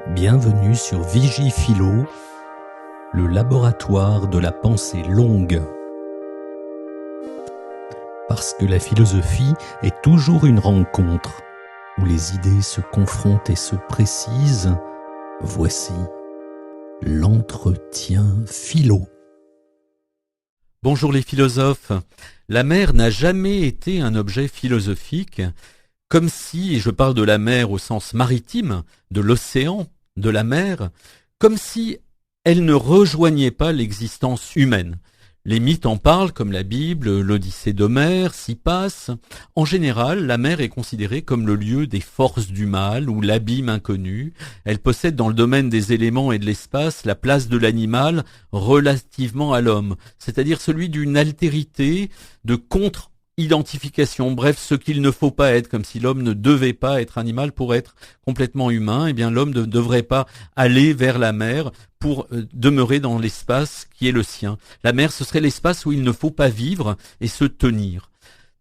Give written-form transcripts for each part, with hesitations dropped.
Bienvenue sur Vigie-Philo, le laboratoire de la pensée longue. Parce que la philosophie est toujours une rencontre où les idées se confrontent et se précisent, voici l'entretien philo. Bonjour les philosophes. La mer n'a jamais été un objet philosophique, comme si, et je parle de la mer au sens maritime, de l'océan, de la mer, comme si elle ne rejoignait pas l'existence humaine. Les mythes en parlent, comme la Bible, l'Odyssée d'Homère s'y passe. En général, la mer est considérée comme le lieu des forces du mal ou l'abîme inconnu. Elle possède dans le domaine des éléments et de l'espace la place de l'animal relativement à l'homme, c'est-à-dire celui d'une altérité, de contre-identification, bref, ce qu'il ne faut pas être, comme si l'homme ne devait pas être animal pour être complètement humain. Eh bien, l'homme ne devrait pas aller vers la mer pour demeurer dans l'espace qui est le sien. La mer, ce serait l'espace où il ne faut pas vivre et se tenir.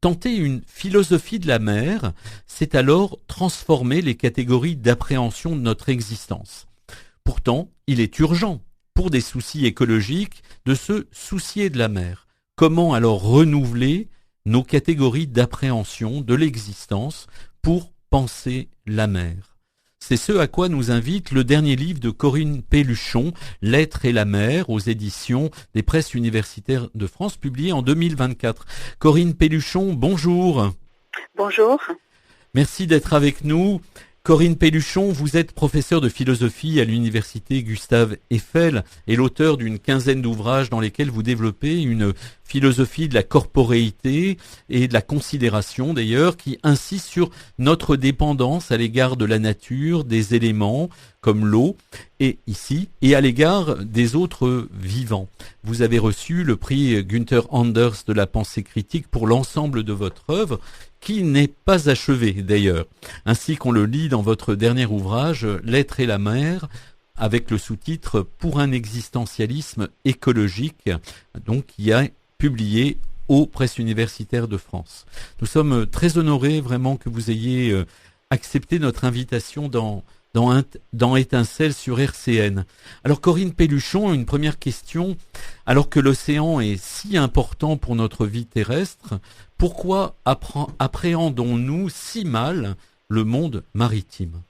Tenter une philosophie de la mer, c'est alors transformer les catégories d'appréhension de notre existence. Pourtant, il est urgent, pour des soucis écologiques, de se soucier de la mer. Comment alors renouveler nos catégories d'appréhension de l'existence pour penser la mer? C'est ce à quoi nous invite le dernier livre de Corinne Pelluchon, L'être et la mer, aux éditions des Presses universitaires de France, publié en 2024. Corinne Pelluchon, bonjour. Bonjour. Merci d'être avec nous. Corinne Pelluchon, vous êtes professeure de philosophie à l'université Gustave Eiffel et l'auteur d'une quinzaine d'ouvrages dans lesquels vous développez une philosophie de la corporéité et de la considération d'ailleurs, qui insiste sur notre dépendance à l'égard de la nature, des éléments comme l'eau et ici, et à l'égard des autres vivants. Vous avez reçu le prix Günther Anders de la pensée critique pour l'ensemble de votre œuvre, qui n'est pas achevé d'ailleurs, ainsi qu'on le lit dans votre dernier ouvrage, L'être et la mer, avec le sous-titre Pour un existentialisme écologique, donc qui a publié aux Presses universitaires de France. Nous sommes très honorés vraiment que vous ayez accepté notre invitation dans Étincelle sur RCN. Alors Corinne Pelluchon, une première question. Alors que l'océan est si important pour notre vie terrestre, pourquoi appréhendons-nous si mal le monde maritime ?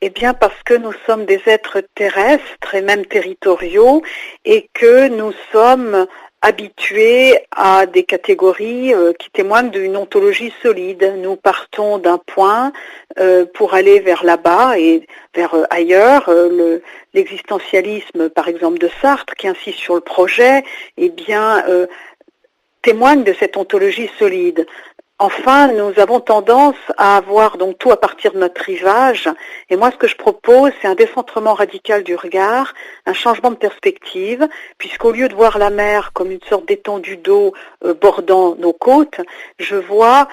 Eh bien parce que nous sommes des êtres terrestres et même territoriaux et que nous sommes habitués à des catégories qui témoignent d'une ontologie solide. Nous partons d'un point pour aller vers là-bas et vers ailleurs. L'existentialisme, par exemple, de Sartre, qui insiste sur le projet, eh bien, témoigne de cette ontologie solide. Enfin, nous avons tendance à avoir donc tout à partir de notre rivage. Et moi, ce que je propose, c'est un décentrement radical du regard, un changement de perspective, puisqu'au lieu de voir la mer comme une sorte d'étendue d'eau bordant nos côtes, je vois,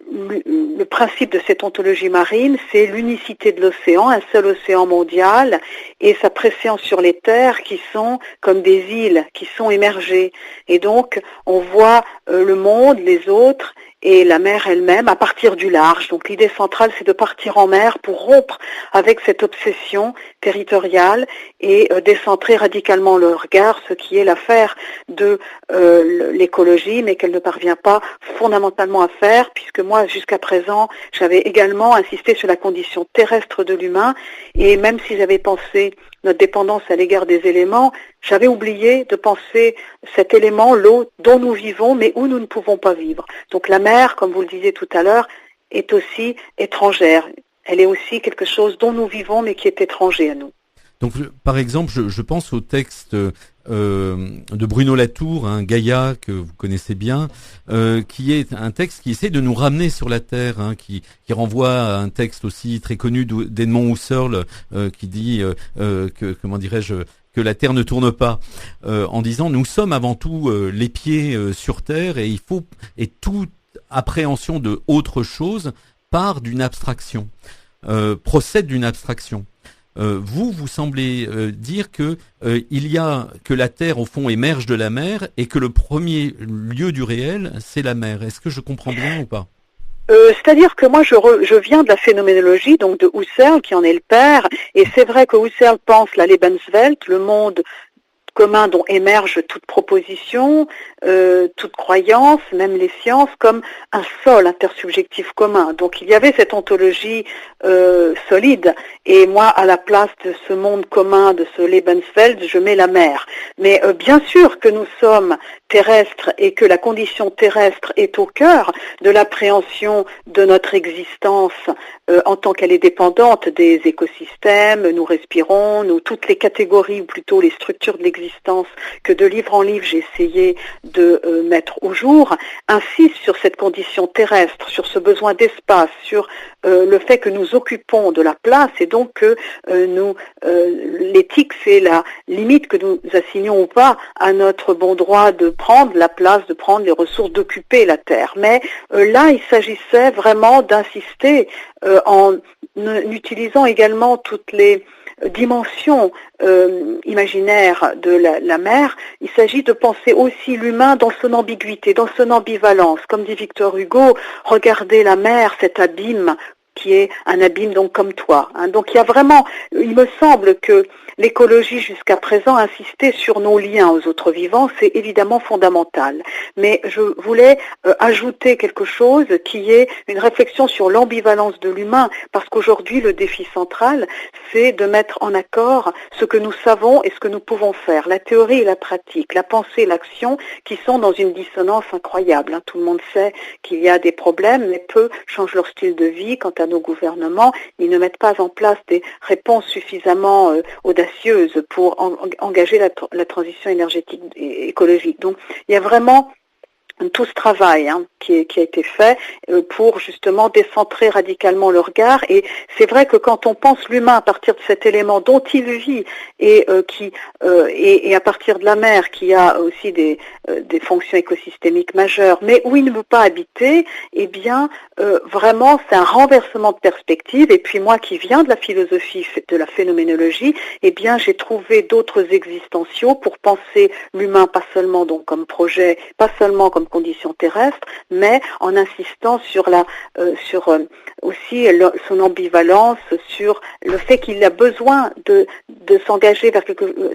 le principe de cette ontologie marine, c'est l'unicité de l'océan, un seul océan mondial, et sa préséance sur les terres qui sont comme des îles, qui sont émergées. Et donc, on voit le monde, les autres, et la mer elle-même à partir du large. Donc l'idée centrale, c'est de partir en mer pour rompre avec cette obsession territoriale et décentrer radicalement le regard, ce qui est l'affaire de l'écologie, mais qu'elle ne parvient pas fondamentalement à faire, puisque moi, jusqu'à présent, j'avais également insisté sur la condition terrestre de l'humain, et même si j'avais pensé notre dépendance à l'égard des éléments, j'avais oublié de penser cet élément, l'eau, dont nous vivons, mais où nous ne pouvons pas vivre. Donc la mer, comme vous le disiez tout à l'heure, est aussi étrangère. Elle est aussi quelque chose dont nous vivons, mais qui est étranger à nous. Donc, par exemple, je pense au texte de Bruno Latour, Gaïa, que vous connaissez bien, qui est un texte qui essaie de nous ramener sur la Terre, qui renvoie à un texte aussi très connu d'Edmond Husserl, qui dit que la Terre ne tourne pas, en disant nous sommes avant tout les pieds sur Terre et toute appréhension de autre chose part d'une abstraction, procède d'une abstraction. Vous semblez dire que la Terre au fond émerge de la mer et que le premier lieu du réel c'est la mer. Est-ce que je comprends bien ou pas ? C'est-à-dire que moi, je viens de la phénoménologie, donc de Husserl, qui en est le père, et c'est vrai que Husserl pense la Lebenswelt, le monde commun dont émerge toute proposition, toute croyance, même les sciences, comme un sol intersubjectif commun. Donc il y avait cette ontologie solide, et moi, à la place de ce monde commun, de ce Lebenswelt, je mets la mer. Mais bien sûr que nous sommes terrestres et que la condition terrestre est au cœur de l'appréhension de notre existence en tant qu'elle est dépendante des écosystèmes, nous respirons, nous toutes les catégories, ou plutôt les structures de l'existence que de livre en livre j'ai essayé de mettre au jour, insistent sur cette condition terrestre, sur ce besoin d'espace, sur le fait que nous occupons de la place et donc que l'éthique c'est la limite que nous assignons ou pas à notre bon droit de prendre la place, de prendre les ressources, d'occuper la terre. Mais là, il s'agissait vraiment d'insister en utilisant également toutes les dimensions imaginaires de la mer. Il s'agit de penser aussi l'humain dans son ambiguïté, dans son ambivalence. Comme dit Victor Hugo, regardez la mer, cet abîme qui est un abîme donc comme toi. Donc il y a vraiment, il me semble que l'écologie jusqu'à présent insistait sur nos liens aux autres vivants, c'est évidemment fondamental. Mais je voulais ajouter quelque chose qui est une réflexion sur l'ambivalence de l'humain, parce qu'aujourd'hui le défi central, c'est de mettre en accord ce que nous savons et ce que nous pouvons faire, la théorie et la pratique, la pensée et l'action, qui sont dans une dissonance incroyable. Tout le monde sait qu'il y a des problèmes, mais peu changent leur style de vie. Quant à nos gouvernements, ils ne mettent pas en place des réponses suffisamment audacieuses pour engager la transition énergétique et écologique. Donc, il y a vraiment tout ce travail qui a été fait pour justement décentrer radicalement le regard. Et c'est vrai que quand on pense l'humain à partir de cet élément dont il vit et à partir de la mer qui a aussi des fonctions écosystémiques majeures, mais où il ne veut pas habiter, eh bien vraiment c'est un renversement de perspective. Et puis moi qui viens de la philosophie de la phénoménologie, eh bien j'ai trouvé d'autres existentiaux pour penser l'humain pas seulement donc comme projet, pas seulement comme condition terrestre, mais en insistant sur aussi son ambivalence, sur le fait qu'il a besoin de s'engager vers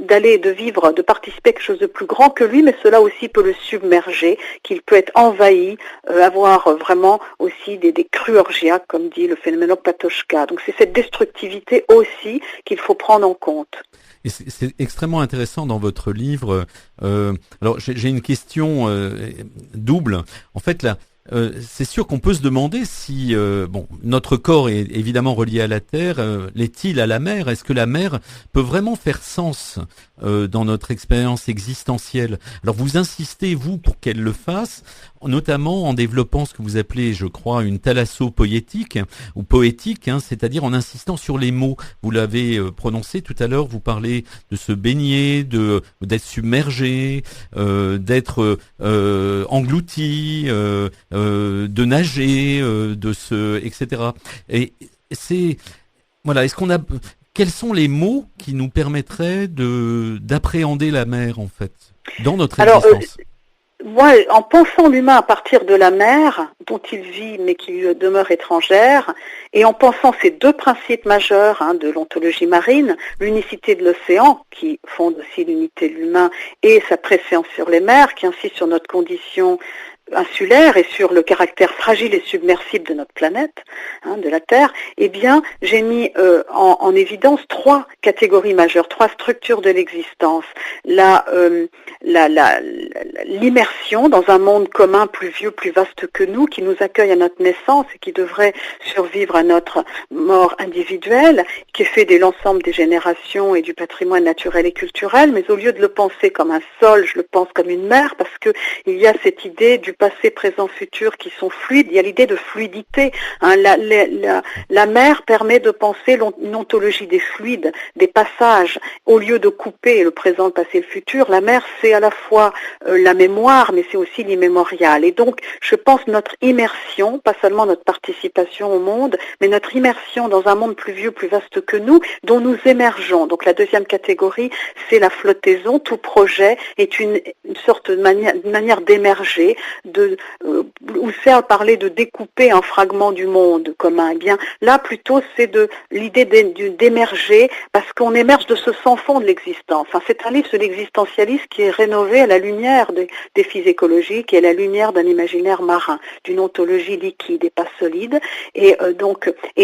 d'aller, de vivre, de participer à quelque chose de plus grand que lui, mais cela aussi peut le submerger, qu'il peut être envahi, avoir vraiment aussi des crues orgiaques, comme dit le phénoménologue Patočka. Donc c'est cette destructivité aussi qu'il faut prendre en compte. Et c'est extrêmement intéressant dans votre livre. Alors j'ai une question double. En fait, là, c'est sûr qu'on peut se demander si notre corps est évidemment relié à la terre, l'est-il à la mer? Est-ce que la mer peut vraiment faire sens dans notre expérience existentielle? Alors vous insistez, vous, pour qu'elle le fasse, notamment en développant ce que vous appelez, je crois, une thalassopoétique ou poétique, c'est-à-dire en insistant sur les mots. Vous l'avez prononcé tout à l'heure, vous parlez de se baigner, d'être submergé, d'être englouti, de nager, etc. Et c'est voilà. Quels sont les mots qui nous permettraient d'appréhender la mer en fait dans notre existence? Moi, en pensant l'humain à partir de la mer, dont il vit mais qui lui demeure étrangère, et en pensant ces deux principes majeurs de l'ontologie marine, l'unicité de l'océan, qui fonde aussi l'unité de l'humain, et sa préséance sur les mers, qui insiste sur notre condition insulaire et sur le caractère fragile et submersible de notre planète, de la Terre, eh bien, j'ai mis en évidence trois catégories majeures, trois structures de l'existence. L'immersion dans un monde commun plus vieux, plus vaste que nous, qui nous accueille à notre naissance et qui devrait survivre à notre mort individuelle, qui est fait de l'ensemble des générations et du patrimoine naturel et culturel, mais au lieu de le penser comme un sol, je le pense comme une mer, parce que il y a cette idée du passé, présent, futur qui sont fluides. Il y a l'idée de fluidité. La mer permet de penser une ontologie des fluides, des passages. Au lieu de couper le présent, le passé, le futur, la mer, c'est à la fois la mémoire, mais c'est aussi l'immémorial. Et donc, je pense notre immersion, pas seulement notre participation au monde, mais notre immersion dans un monde plus vieux, plus vaste que nous, dont nous émergeons. Donc, la deuxième catégorie, c'est la flottaison. Tout projet est une sorte de manière d'émerger, Husserl parlait de découper un fragment du monde commun. Eh bien, là, plutôt, c'est l'idée d'émerger, parce qu'on émerge de ce sans fond de l'existence. Enfin, c'est un livre sur l'existentialisme qui est rénové à la lumière des défis écologiques et à la lumière d'un imaginaire marin, d'une ontologie liquide et pas solide. Et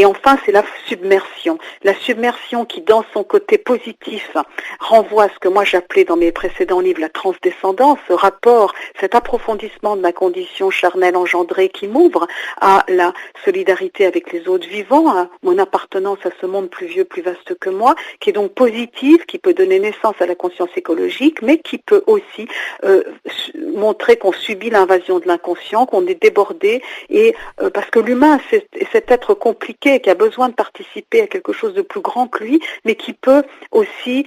enfin, c'est la submersion. La submersion qui, dans son côté positif, renvoie à ce que moi j'appelais dans mes précédents livres la transdescendance, ce rapport, cet approfondissement de ma condition charnelle engendrée qui m'ouvre à la solidarité avec les autres vivants, à mon appartenance à ce monde plus vieux, plus vaste que moi, qui est donc positive, qui peut donner naissance à la conscience écologique, mais qui peut aussi montrer qu'on subit l'invasion de l'inconscient, qu'on est débordé, et parce que l'humain, c'est cet être compliqué qui a besoin de participer à quelque chose de plus grand que lui, mais qui peut aussi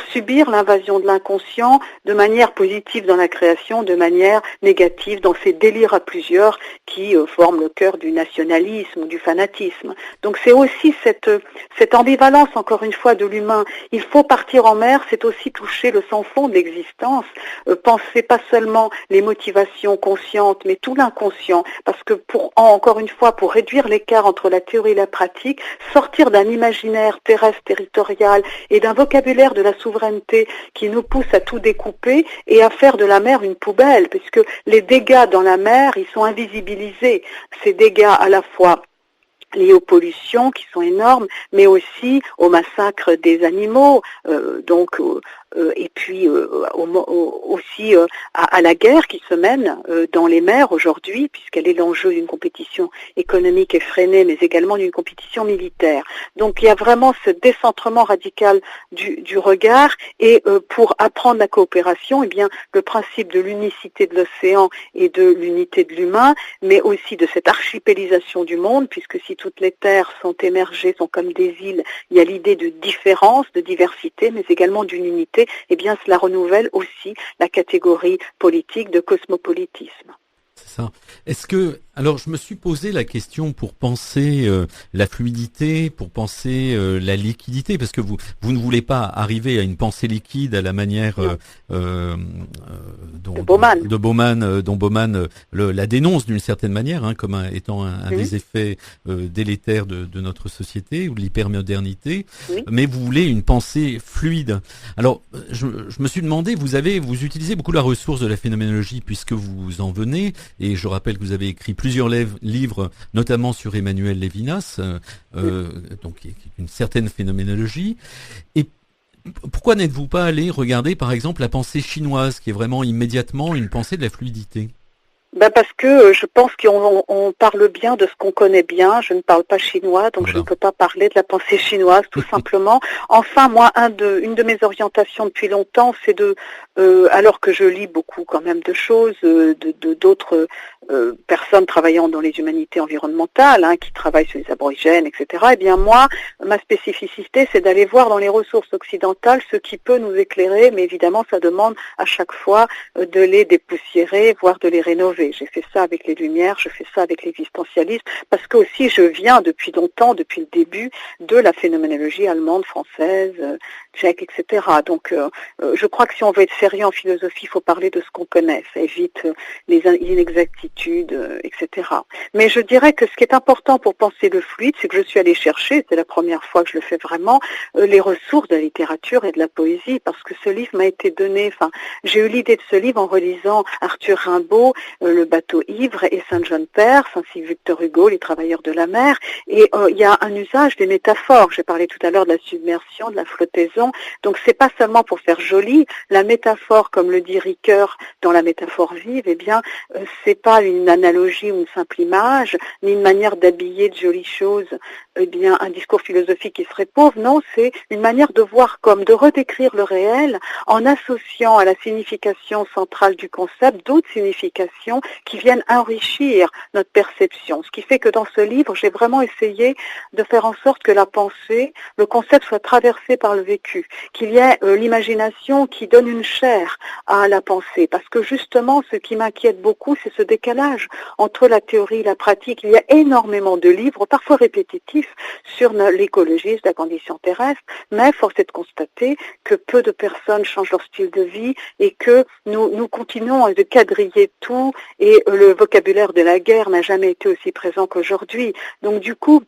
subir l'invasion de l'inconscient de manière positive dans la création, de manière négative dans ces délires à plusieurs qui forment le cœur du nationalisme ou du fanatisme. Donc c'est aussi cette ambivalence, encore une fois, de l'humain. Il faut partir en mer, c'est aussi toucher le sans fond de l'existence, penser pas seulement les motivations conscientes, mais tout l'inconscient, parce que encore une fois, pour réduire l'écart entre la théorie et la pratique, sortir d'un imaginaire terrestre, territorial et d'un vocabulaire de la souveraineté qui nous pousse à tout découper et à faire de la mer une poubelle, puisque les dégâts dans la mer, ils sont invisibilisés. Ces dégâts à la fois liés aux pollutions qui sont énormes, mais aussi au massacre des animaux, et puis aussi à la guerre qui se mène dans les mers aujourd'hui, puisqu'elle est l'enjeu d'une compétition économique effrénée, mais également d'une compétition militaire. Donc il y a vraiment ce décentrement radical du regard, et pour apprendre la coopération, eh bien le principe de l'unicité de l'océan et de l'unité de l'humain, mais aussi de cette archipélisation du monde, puisque si toutes les terres sont émergées, sont comme des îles, il y a l'idée de différence, de diversité, mais également d'une unité. Eh bien, cela renouvelle aussi la catégorie politique de cosmopolitisme. C'est ça. Alors je me suis posé la question pour penser la fluidité, pour penser la liquidité, parce que vous ne voulez pas arriver à une pensée liquide à la manière de Bauman. Dont Bauman la dénonce d'une certaine manière, comme étant un des effets délétères de notre société ou de l'hypermodernité. Oui. Mais vous voulez une pensée fluide. Alors je me suis demandé, vous utilisez beaucoup la ressource de la phénoménologie puisque vous en venez, et je rappelle que vous avez écrit plusieurs livres, notamment sur Emmanuel Levinas, donc une certaine phénoménologie. Et pourquoi n'êtes-vous pas allé regarder, par exemple, la pensée chinoise, qui est vraiment immédiatement une pensée de la fluidité ? Parce que je pense qu'on parle bien de ce qu'on connaît bien. Je ne parle pas chinois, donc je ne peux pas parler de la pensée chinoise, tout simplement. Enfin, moi, une de mes orientations depuis longtemps, c'est alors que je lis beaucoup quand même de choses, d'autres personnes travaillant dans les humanités environnementales, qui travaillent sur les aborigènes, etc. Eh bien moi, ma spécificité, c'est d'aller voir dans les ressources occidentales ce qui peut nous éclairer, mais évidemment, ça demande à chaque fois de les dépoussiérer, voire de les rénover. J'ai fait ça avec les Lumières, je fais ça avec l'existentialisme, parce que aussi je viens depuis longtemps, depuis le début, de la phénoménologie allemande, française, tchèque, etc. Donc je crois que si on veut être sérieux en philosophie, il faut parler de ce qu'on connaît. Ça évite les inexactitudes, etc. Mais je dirais que ce qui est important pour penser le fluide, c'est que je suis allée chercher, c'est la première fois que je le fais vraiment, les ressources de la littérature et de la poésie, parce que ce livre m'a été donné, j'ai eu l'idée de ce livre en relisant Arthur Rimbaud, Le bateau ivre, et Saint-John Perse, ainsi que Victor Hugo, Les travailleurs de la mer, et il y a un usage des métaphores. J'ai parlé tout à l'heure de la submersion, de la flottaison, donc c'est pas seulement pour faire joli. La métaphore, comme le dit Ricoeur dans La métaphore vive, eh bien, c'est pas une analogie ou une simple image, ni une manière d'habiller de jolies choses, eh bien, un discours philosophique qui serait pauvre. Non, c'est une manière de voir comme, de redécrire le réel en associant à la signification centrale du concept d'autres significations qui viennent enrichir notre perception. Ce qui fait que dans ce livre, j'ai vraiment essayé de faire en sorte que la pensée, le concept soit traversé par le vécu, qu'il y ait l'imagination qui donne cher à la pensée, parce que justement, ce qui m'inquiète beaucoup, c'est ce décalage entre la théorie et la pratique. Il y a énormément de livres, parfois répétitifs, sur l'écologie, la condition terrestre, mais force est de constater que peu de personnes changent leur style de vie et que nous continuons de quadriller tout, et le vocabulaire de la guerre n'a jamais été aussi présent qu'aujourd'hui. Donc du coup,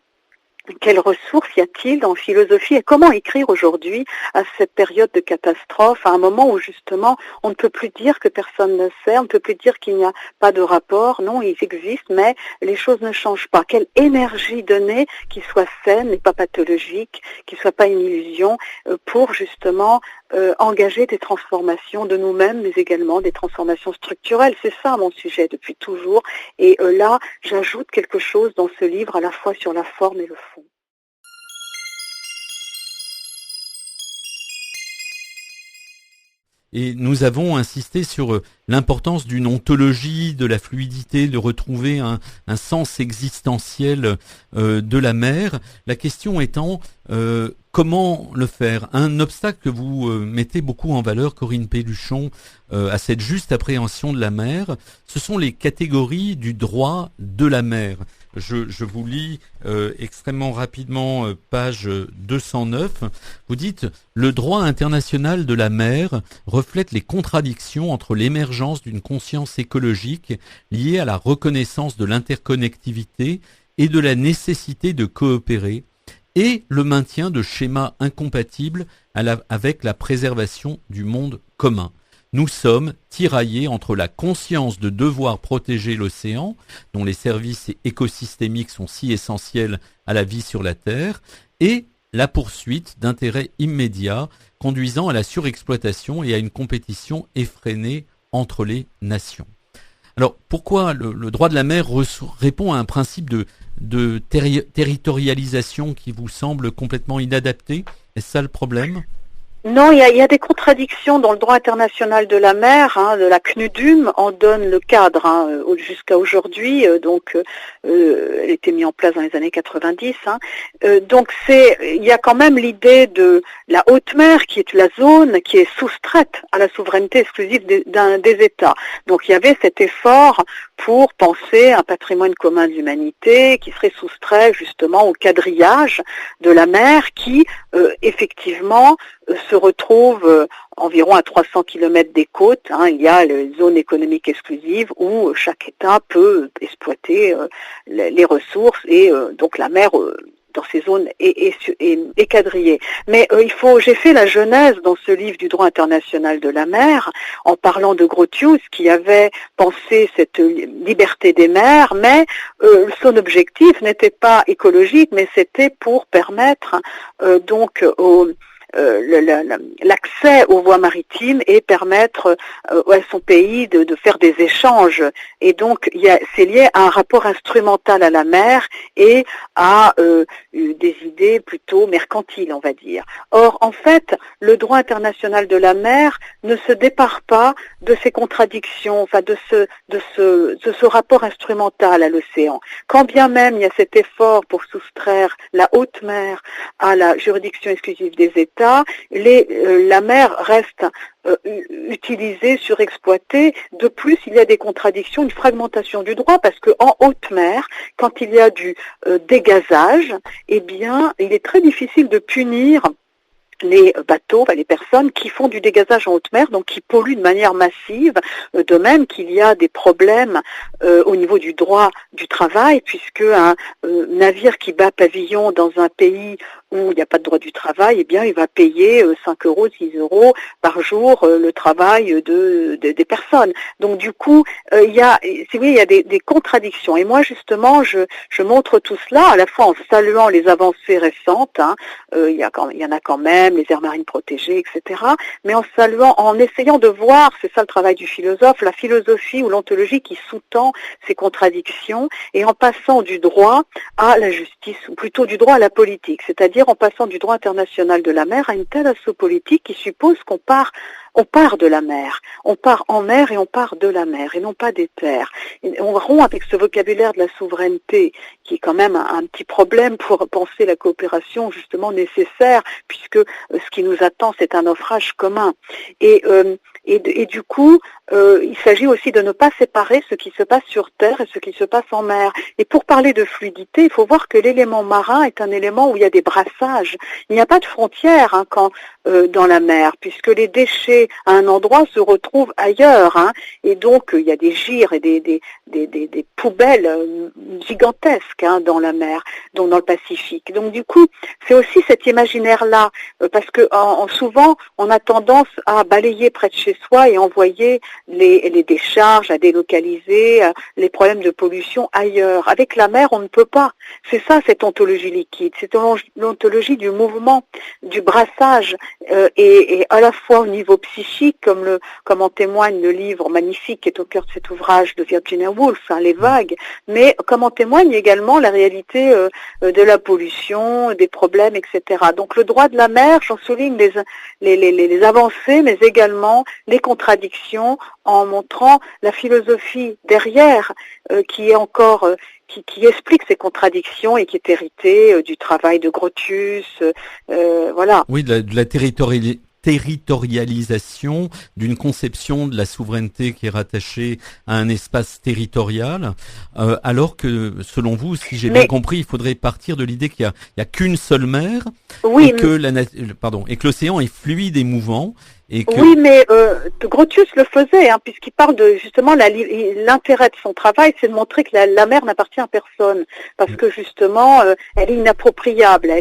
quelles ressources y a-t-il en philosophie et comment écrire aujourd'hui à cette période de catastrophe, à un moment où justement on ne peut plus dire que personne ne sait, on ne peut plus dire qu'il n'y a pas de rapport, non, ils existent, mais les choses ne changent pas. Quelle énergie donner qui soit saine et pas pathologique, qui soit pas une illusion, pour justement engager des transformations de nous-mêmes, mais également des transformations structurelles. C'est ça mon sujet depuis toujours. Et là, j'ajoute quelque chose dans ce livre à la fois sur la forme et le fond. Et nous avons insisté sur l'importance d'une ontologie, de la fluidité, de retrouver un sens existentiel de la mer. La question étant, comment le faire? Un obstacle que vous mettez beaucoup en valeur, Corinne Pelluchon, à cette juste appréhension de la mer, ce sont les catégories du droit de la mer. Je vous lis extrêmement rapidement page 209. Vous dites « Le droit international de la mer reflète les contradictions entre l'émergence d'une conscience écologique liée à la reconnaissance de l'interconnectivité et de la nécessité de coopérer et le maintien de schémas incompatibles avec la préservation du monde commun. Nous sommes tiraillés entre la conscience de devoir protéger l'océan, dont les services écosystémiques sont si essentiels à la vie sur la Terre, et la poursuite d'intérêts immédiats conduisant à la surexploitation et à une compétition effrénée entre les nations. » Alors, pourquoi le droit de la mer répond à un principe de territorialisation qui vous semble complètement inadapté? Est-ce ça le problème ? Non, il y a des contradictions dans le droit international de la mer. De la CNUDUM en donne le cadre jusqu'à aujourd'hui. Elle était mise en place dans les années 90. Donc il y a quand même l'idée de la haute mer qui est la zone qui est soustraite à la souveraineté exclusive des États. Donc il y avait cet effort pour penser un patrimoine commun de l'humanité qui serait soustrait justement au quadrillage de la mer qui, effectivement, se retrouve environ à 300 km des côtes. Il y a les zones économiques exclusives où chaque État peut exploiter les ressources et donc la mer dans ces zones est quadrillée. Mais j'ai fait la genèse dans ce livre du droit international de la mer en parlant de Grotius qui avait pensé cette liberté des mers, mais son objectif n'était pas écologique, mais c'était pour permettre l'accès aux voies maritimes et permettre à son pays de faire des échanges. Et donc, c'est lié à un rapport instrumental à la mer et à des idées plutôt mercantiles, on va dire. Or, en fait, le droit international de la mer ne se départ pas de ces contradictions, enfin de ce rapport instrumental à l'océan. Quand bien même il y a cet effort pour soustraire la haute mer à la juridiction exclusive des États, la mer reste utilisée, surexploitée. De plus, il y a des contradictions, une fragmentation du droit, parce que en haute mer, quand il y a du dégazage, il est très difficile de punir les bateaux, les personnes qui font du dégazage en haute mer, donc qui polluent de manière massive, de même qu'il y a des problèmes au niveau du droit du travail, puisque un navire qui bat pavillon dans un pays où il n'y a pas de droit du travail, il va payer 5 euros, 6 euros par jour le travail des personnes. Donc du coup, il y a des contradictions. Et moi, justement, je montre tout cela, à la fois en saluant les avancées récentes, il y en a quand même, les aires marines protégées, etc., mais en essayant de voir, c'est ça le travail du philosophe, la philosophie ou l'ontologie qui sous-tend ces contradictions, et en passant du droit à la justice, ou plutôt du droit à la politique, c'est-à-dire en passant du droit international de la mer à une telle assopolitique qui suppose qu'on part on part de la mer. On part en mer et on part de la mer, et non pas des terres. Et on rompt avec ce vocabulaire de la souveraineté, qui est quand même un petit problème pour penser la coopération justement nécessaire, puisque ce qui nous attend, c'est un naufrage commun. Et du coup, il s'agit aussi de ne pas séparer ce qui se passe sur Terre et ce qui se passe en mer. Et pour parler de fluidité, il faut voir que l'élément marin est un élément où il y a des brassages. Il n'y a pas de frontière dans la mer, puisque les déchets à un endroit se retrouvent ailleurs. Et donc, il y a des gires et des poubelles gigantesques dans la mer, donc dans le Pacifique. Donc du coup, c'est aussi cet imaginaire-là, parce que souvent, on a tendance à balayer près de chez soi et envoyer les décharges, à délocaliser les problèmes de pollution ailleurs. Avec la mer, on ne peut pas. C'est ça, cette ontologie liquide. C'est l'ontologie du mouvement, du brassage, et à la fois au niveau psychique, comme en témoigne le livre magnifique qui est au cœur de cet ouvrage de Virginia Woolf, Les vagues, mais comme en témoigne également la réalité de la pollution, des problèmes, etc. Donc le droit de la mer, j'en souligne les avancées, mais également les contradictions, en montrant la philosophie derrière qui est encore qui explique ces contradictions et qui est héritée du travail de Grotius, voilà. Oui, de la territorialisation d'une conception de la souveraineté qui est rattachée à un espace territorial, alors que, selon vous, si j'ai bien compris, il faudrait partir de l'idée qu'il y a qu'une seule mer, et que l'océan est fluide et mouvant. Oui, mais Grotius le faisait, puisqu'il parle de justement l'intérêt de son travail, c'est de montrer que la mer n'appartient à personne, parce que justement, elle est inappropriable.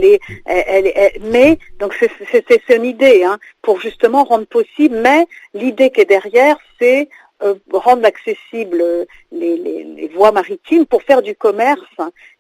Mais donc c'est une idée, pour justement rendre possible. Mais l'idée qui est derrière, c'est rendre accessibles les voies maritimes pour faire du commerce.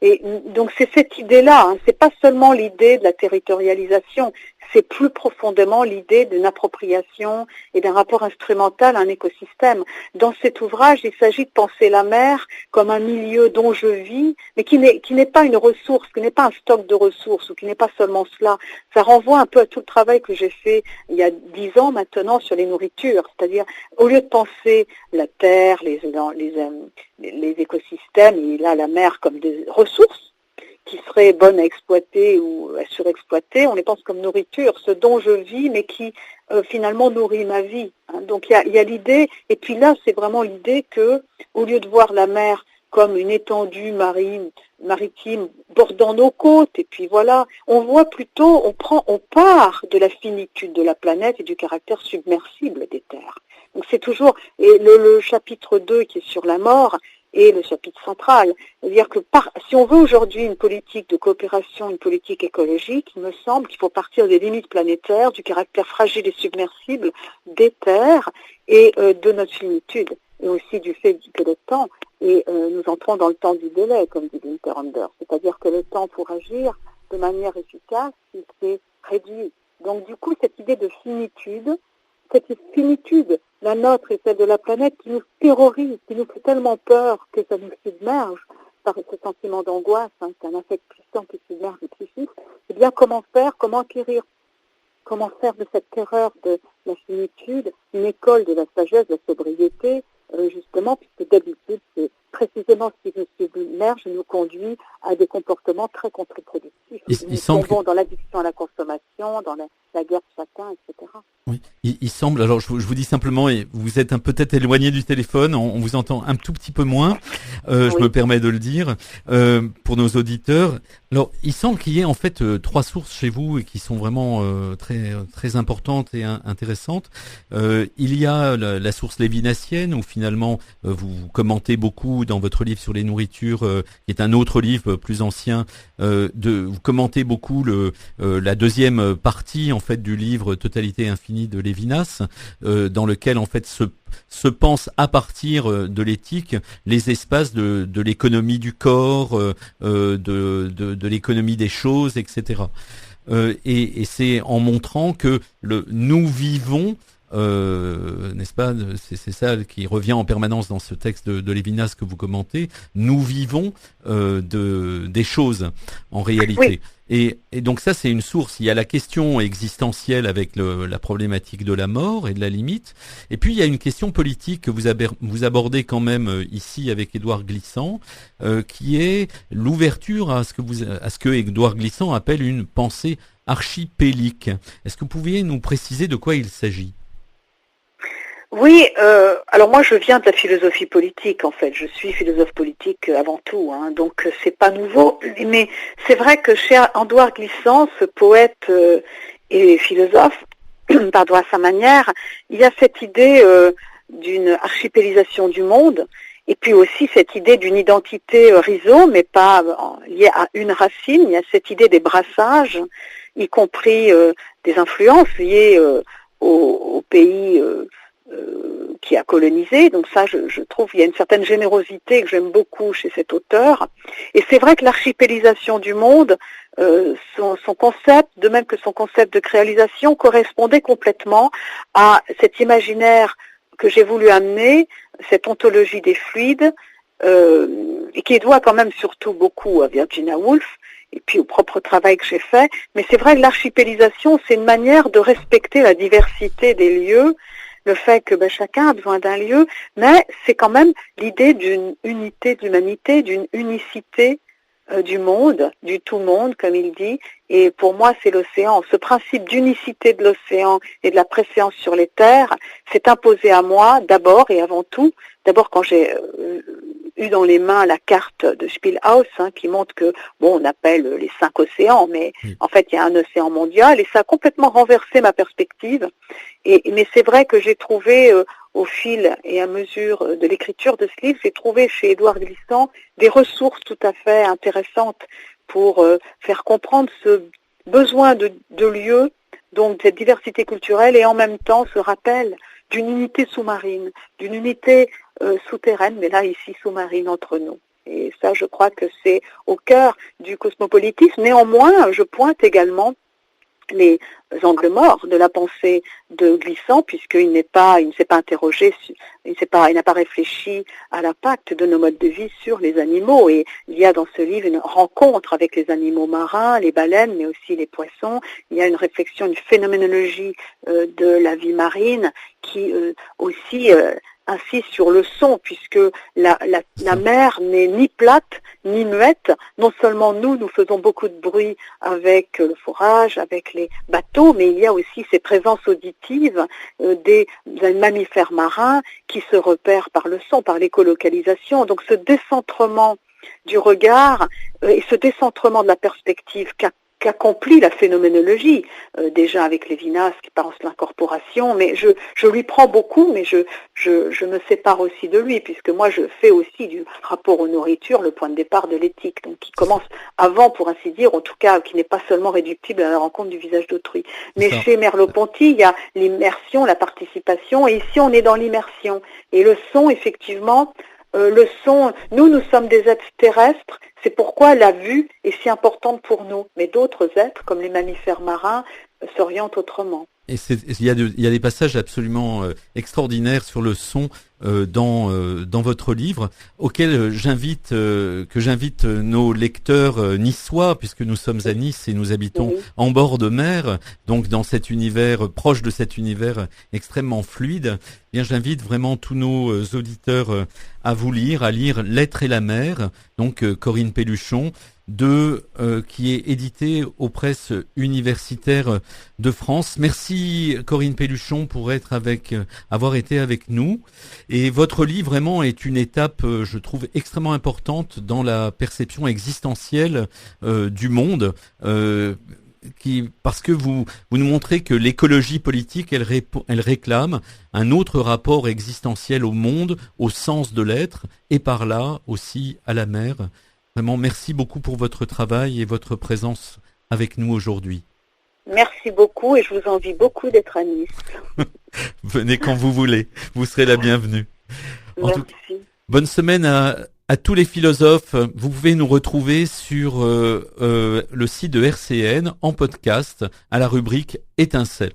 Et donc c'est cette idée-là, c'est pas seulement l'idée de la territorialisation, c'est plus profondément l'idée d'une appropriation et d'un rapport instrumental à un écosystème. Dans cet ouvrage, il s'agit de penser la mer comme un milieu dont je vis, mais qui n'est pas une ressource, qui n'est pas un stock de ressources, ou qui n'est pas seulement cela. Ça renvoie un peu à tout le travail que j'ai fait il y a 10 ans maintenant sur les nourritures, c'est-à-dire au lieu de penser la terre, les écosystèmes, et là la mer comme des ressources qui seraient bonnes à exploiter ou à surexploiter, on les pense comme nourriture, ce dont je vis, mais qui finalement nourrit ma vie. Donc il y a l'idée, et puis là c'est vraiment l'idée que, au lieu de voir la mer comme une étendue maritime bordant nos côtes, et puis voilà, on voit plutôt, on part de la finitude de la planète et du caractère submersible des terres. Donc c'est toujours, et le chapitre 2 qui est sur la mort, et le chapitre central. C'est-à-dire que si on veut aujourd'hui une politique de coopération, une politique écologique, il me semble qu'il faut partir des limites planétaires, du caractère fragile et submersible des terres et de notre finitude, et aussi du fait que le temps, et nous entrons dans le temps du délai, comme dit Günther Anders, c'est-à-dire que le temps pour agir de manière efficace, il s'est réduit. Donc du coup, cette idée de finitude, la nôtre et celle de la planète, qui nous terrorise, qui nous fait tellement peur que ça nous submerge par ce sentiment d'angoisse, c'est un affect puissant qui submerge le psychisme, eh bien comment faire, comment acquérir, comment faire de cette terreur de la finitude une école de la sagesse, de la sobriété, justement, puisque d'habitude, c'est précisément ce qui nous submerge et nous conduit à des comportements très contre-productifs. Nous tombons dans l'addiction à la consommation, dans la guerre de chacun, etc. Oui, il semble, alors je vous dis simplement, et vous êtes peut-être éloigné du téléphone, on vous entend un tout petit peu moins, oui. Je me permets de le dire, pour nos auditeurs. Alors, il semble qu'il y ait en fait 3 sources chez vous et qui sont vraiment très très importantes et intéressantes. Il y a la source lévinassienne, où finalement vous commentez beaucoup dans votre livre sur les nourritures, qui est un autre livre plus ancien, vous commentez beaucoup la deuxième partie en fait du livre Totalité infinie de Lévinas, dans lequel en fait se pense à partir de l'éthique les espaces de l'économie du corps, de l'économie des choses, etc. Et c'est en montrant que nous vivons n'est-ce pas, c'est ça qui revient en permanence dans ce texte de Lévinas que vous commentez. Nous vivons des choses en réalité. Oui. Et donc ça, c'est une source. Il y a la question existentielle avec la problématique de la mort et de la limite. Et puis, il y a une question politique que vous abordez quand même ici avec Édouard Glissant, qui est l'ouverture à ce que Édouard Glissant appelle une pensée archipélique. Est-ce que vous pouviez nous préciser de quoi il s'agit ? Oui, alors moi je viens de la philosophie politique en fait, je suis philosophe politique avant tout, hein, donc c'est pas nouveau, mais c'est vrai que chez Édouard Glissant, ce poète et philosophe, pardon, à sa manière, il y a cette idée d'une archipélisation du monde, et puis aussi cette idée d'une identité rhizome, mais pas liée à une racine, il y a cette idée des brassages, y compris des influences liées au pays qui a colonisé, donc ça je trouve il y a une certaine générosité que j'aime beaucoup chez cet auteur, et c'est vrai que l'archipélisation du monde, son concept, de même que son concept de créalisation, correspondait complètement à cet imaginaire que j'ai voulu amener, cette ontologie des fluides, et qui doit quand même surtout beaucoup à Virginia Woolf, et puis au propre travail que j'ai fait, mais c'est vrai que l'archipélisation, c'est une manière de respecter la diversité des lieux, le fait que chacun a besoin d'un lieu, mais c'est quand même l'idée d'une unité d'humanité, d'une unicité du monde, du tout monde, comme il dit, et pour moi c'est l'océan. Ce principe d'unicité de l'océan et de la préséance sur les terres s'est imposé à moi d'abord et avant tout, d'abord quand j'ai eu dans les mains la carte de Spielhaus, qui montre que, on appelle les 5 océans, mais en fait il y a un océan mondial, et ça a complètement renversé ma perspective. Mais c'est vrai que j'ai trouvé, au fil et à mesure de l'écriture de ce livre, j'ai trouvé chez Édouard Glissant des ressources tout à fait intéressantes pour faire comprendre ce besoin de lieux, donc cette diversité culturelle, et en même temps ce rappel d'une unité sous-marine, d'une unité souterraine, mais là ici sous-marine entre nous. Et ça, je crois que c'est au cœur du cosmopolitisme. Néanmoins, je pointe également les angles morts de la pensée de Glissant, puisqu'il ne s'est pas interrogé, il n'a pas réfléchi à l'impact de nos modes de vie sur les animaux. Et il y a dans ce livre une rencontre avec les animaux marins, les baleines, mais aussi les poissons. Il y a une réflexion, une phénoménologie de la vie marine qui aussi insiste sur le son, puisque la mer n'est ni plate ni muette. Non seulement nous faisons beaucoup de bruit avec le forage, avec les bateaux, mais il y a aussi ces présences auditives des mammifères marins qui se repèrent par le son, par l'écolocalisation. Donc ce décentrement du regard et ce décentrement de la perspective qu'accomplit la phénoménologie, déjà avec Lévinas qui pense l'incorporation, mais je lui prends beaucoup, mais je me sépare aussi de lui, puisque moi je fais aussi du rapport aux nourritures le point de départ de l'éthique, donc qui commence avant, pour ainsi dire, en tout cas qui n'est pas seulement réductible à la rencontre du visage d'autrui. Mais chez Merleau-Ponty, il y a l'immersion, la participation, et ici on est dans l'immersion. Et le son, effectivement, le son, nous sommes des êtres terrestres, c'est pourquoi la vue est si importante pour nous. Mais d'autres êtres, comme les mammifères marins, s'orientent autrement. Et il y a des passages absolument extraordinaires sur le son dans votre livre, auquel j'invite nos lecteurs niçois, puisque nous sommes à Nice et nous habitons en bord de mer, donc dans cet univers proche de cet univers extrêmement fluide. Eh bien, j'invite vraiment tous nos auditeurs à lire L'être et la mer, donc Corinne Pelluchon, qui est édité aux presses universitaires de France. Merci Corinne Pelluchon pour avoir été avec nous. Et votre livre vraiment est une étape, je trouve, extrêmement importante dans la perception existentielle du monde. Parce que vous nous montrez que l'écologie politique, elle réclame un autre rapport existentiel au monde, au sens de l'être, et par là aussi à la mer. Vraiment, merci beaucoup pour votre travail et votre présence avec nous aujourd'hui. Merci beaucoup et je vous envie beaucoup d'être à Nice. Venez quand vous voulez, vous serez la bienvenue. Merci. Bonne semaine à tous les philosophes. Vous pouvez nous retrouver sur le site de RCN en podcast à la rubrique Étincelle.